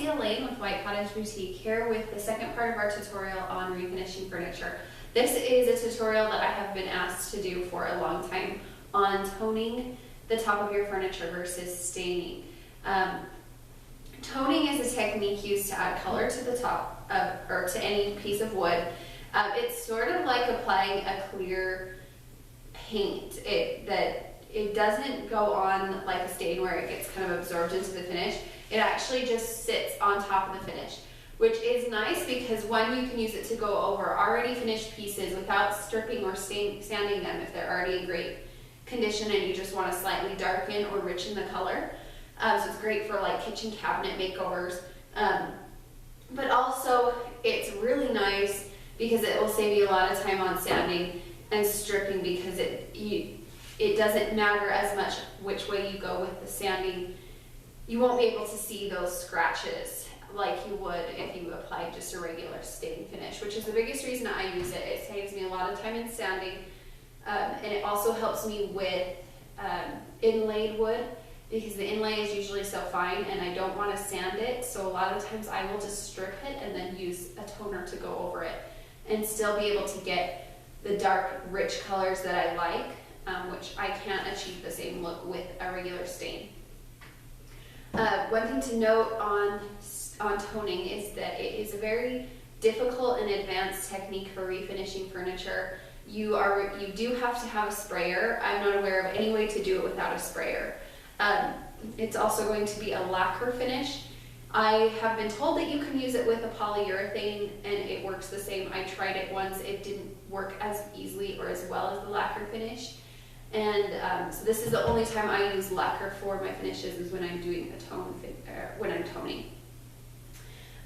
Elaine with White Cottage Boutique here with the second part of our tutorial on refinishing furniture. This is a tutorial that I have been asked to do for a long time on toning the top of your furniture versus staining. Toning is a technique used to add color to the top of, or to any piece of wood. It's sort of like applying a clear paint. It doesn't go on like a stain where it gets kind of absorbed into the finish. It actually just sits on top of the finish, which is nice because one, you can use it to go over already finished pieces without stripping or sanding them if they're already in great condition and you just want to slightly darken or richen the color. So it's great for like kitchen cabinet makeovers. But also it's really nice because it will save you a lot of time on sanding and stripping because it doesn't matter as much which way you go with the sanding. You won't be able to see those scratches like you would if you applied just a regular stain finish, which is the biggest reason I use it. It saves me a lot of time in sanding, and it also helps me with inlaid wood because the inlay is usually so fine and I don't want to sand it, so a lot of times I will just strip it and then use a toner to go over it and still be able to get the dark, rich colors that I like, which I can't achieve the same look with a regular stain. One thing to note on toning is that it is a very difficult and advanced technique for refinishing furniture. You do have to have a sprayer. I'm not aware of any way to do it without a sprayer. It's also going to be a lacquer finish. I have been told that you can use it with a polyurethane and it works the same. I tried it once. It didn't work as easily or as well as the lacquer finish. And so this is the only time I use lacquer for my finishes is when I'm doing a when I'm toning.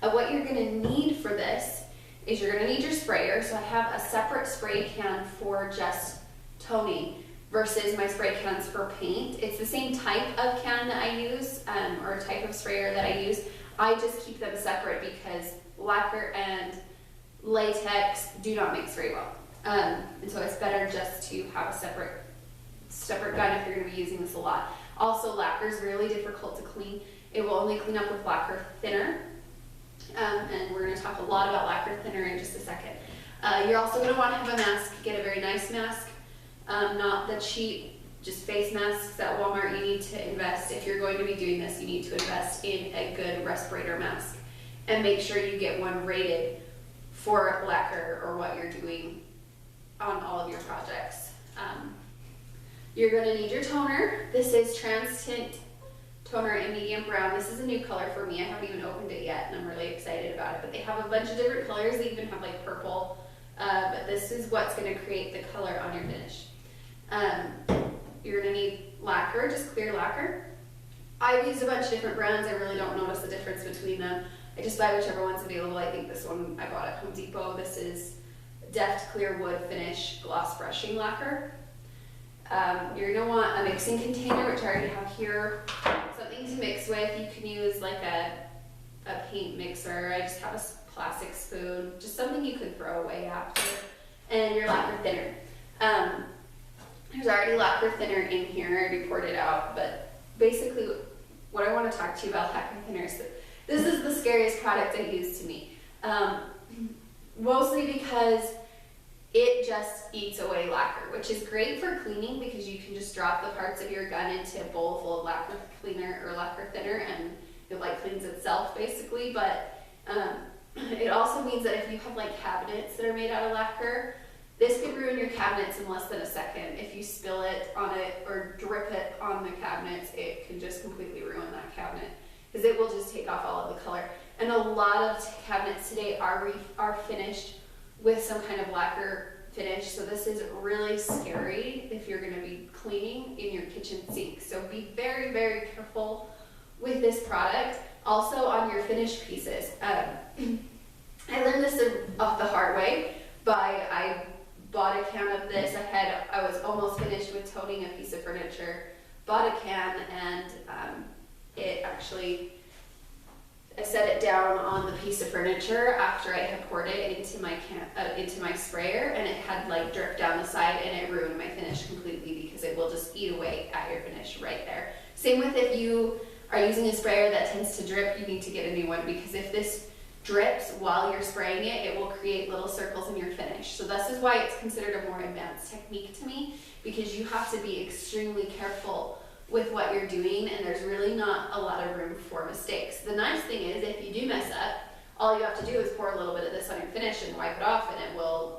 What you're going to need for this is you're going to need your sprayer. So I have a separate spray can for just toning versus my spray cans for paint. It's the same type of can that I use, or type of sprayer that I use. I just keep them separate because lacquer and latex do not mix very well. And so it's better just to have a separate gun if you're going to be using this a lot. Also, lacquer is really difficult to clean. It will only clean up with lacquer thinner. And we're going to talk a lot about lacquer thinner in just a second. You're also going to want to have a mask. Get a very nice mask, not the cheap, just face masks at Walmart. You need to invest. If you're going to be doing this, you need to invest in a good respirator mask and make sure you get one rated for lacquer or what you're doing on all of your projects. You're going to need your toner. This is Trans Tint Toner in medium brown. This is a new color for me. I haven't even opened it yet and I'm really excited about it. But they have a bunch of different colors. They even have like purple. But this is what's going to create the color on your finish. You're going to need lacquer, just clear lacquer. I've used a bunch of different brands. I really don't notice the difference between them. I just buy whichever one's available. I think this one I bought at Home Depot. This is Deft Clear Wood Finish Gloss Brushing Lacquer. You're going to want a mixing container, which I already have here, something to mix with. You can use like a paint mixer. I just have a plastic spoon, just something you could throw away after, and your lacquer thinner. There's already lacquer thinner in here. I already poured it out, but basically what I want to talk to you about lacquer thinner is that this is the scariest product I use to me, mostly because it just eats away lacquer, which is great for cleaning because you can just drop the parts of your gun into a bowl full of lacquer cleaner or lacquer thinner and it like cleans itself basically. But it also means that if you have like cabinets that are made out of lacquer, this could ruin your cabinets in less than a second. If you spill it on it or drip it on the cabinets, it can just completely ruin that cabinet because it will just take off all of the color. And a lot of cabinets today are finished with some kind of lacquer finish, so this is really scary if you're going to be cleaning in your kitchen sink. So be very, very careful with this product. Also on your finished pieces. I learned this off the hard way. I bought a can of this. I was almost finished with toning a piece of furniture, bought a can, and it actually, I set it down on the piece of furniture after I had poured it into my sprayer, and it had like dripped down the side, and it ruined my finish completely because it will just eat away at your finish right there. Same with if you are using a sprayer that tends to drip, you need to get a new one, because if this drips while you're spraying it, it will create little circles in your finish. So this is why it's considered a more advanced technique to me, because you have to be extremely careful with what you're doing, and there's really not a lot of room for mistakes. The nice thing is, if you do mess up, all you have to do is pour a little bit of this on your finish and wipe it off, and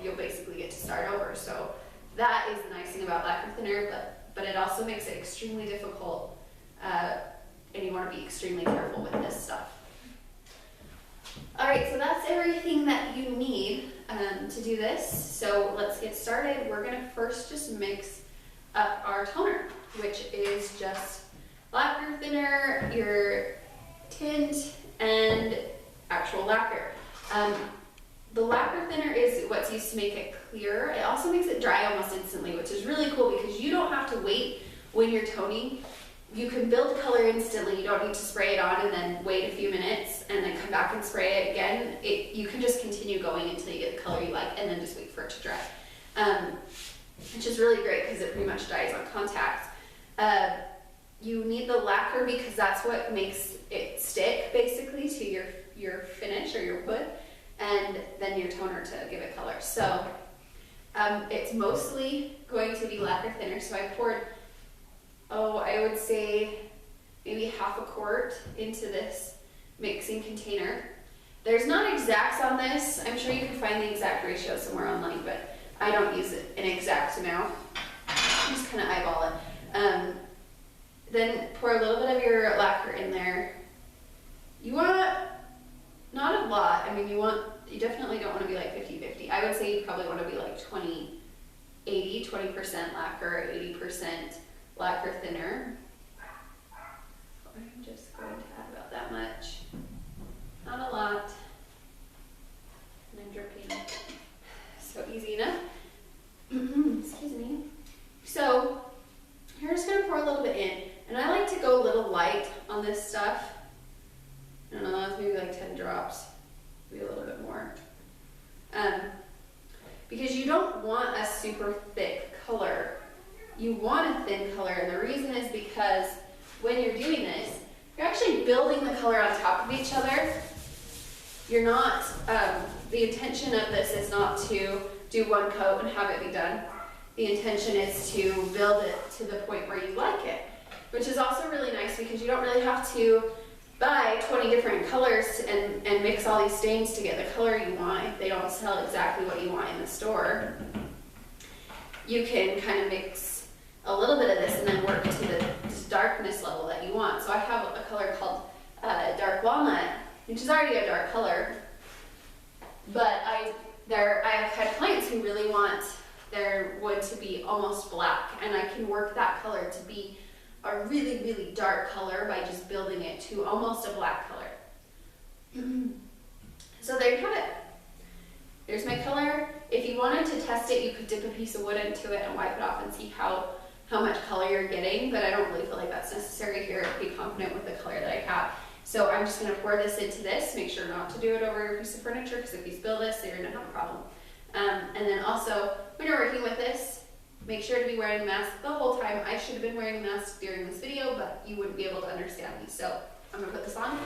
you'll basically get to start over. So that is the nice thing about lacquer thinner, but it also makes it extremely difficult, and you want to be extremely careful with this stuff. Alright, so that's everything that you need to do this. So let's get started. We're going to first just mix up our toner, which is just lacquer thinner, your tint, and actual lacquer. The lacquer thinner is what's used to make it clear. It also makes it dry almost instantly, which is really cool because you don't have to wait when you're toning. You can build color instantly. You don't need to spray it on and then wait a few minutes and then come back and spray it again. You can just continue going until you get the color you like and then just wait for it to dry, which is really great because it pretty much dries on contact. You need the lacquer because that's what makes it stick basically to your finish or your wood, and then your toner to give it color. So it's mostly going to be lacquer thinner. So I poured, I would say maybe half a quart into this mixing container. There's not exacts on this. I'm sure you can find the exact ratio somewhere online, but I don't use an exact amount. I just kind of eyeball it. Then pour a little bit of your lacquer in there. You want, not a lot. I mean, you definitely don't want to be like 50-50. I would say you probably want to be like 20% lacquer, 80% lacquer thinner. I'm just going to add about that much. Not a lot. And I'm dripping. So easy enough. Excuse me. So you're just going to pour a little bit in. And I like to go a little light on this stuff. I don't know, maybe like 10 drops. Maybe a little bit more. Because you don't want a super thick color. You want a thin color, and the reason is because when you're doing this, you're actually building the color on top of each other. You're not, the intention of this is not to do one coat and have it be done. The intention is to build it to the point where you like it, which is also really nice because you don't really have to buy 20 different colors and mix all these stains to get the color you want if they don't sell exactly what you want in the store. You can kind of mix a little bit of this and then work to the darkness level that you want. So I have a color called dark walnut, which is already a dark color, but I've had clients who really want their wood to be almost black, and I can work that color to be a really, really dark color by just building it to almost a black color. So there you have it. There's my color. If you wanted to test it, you could dip a piece of wood into it and wipe it off and see how much color you're getting, but I don't really feel like that's necessary here. Be confident with the color that I have. So I'm just going to pour this into this. Make sure not to do it over a piece of furniture, because if you spill this, you're going to have a problem. And then also, when you're working with this, make sure to be wearing a mask the whole time. I should have been wearing a mask during this video, but you wouldn't be able to understand me. So I'm going to put this on.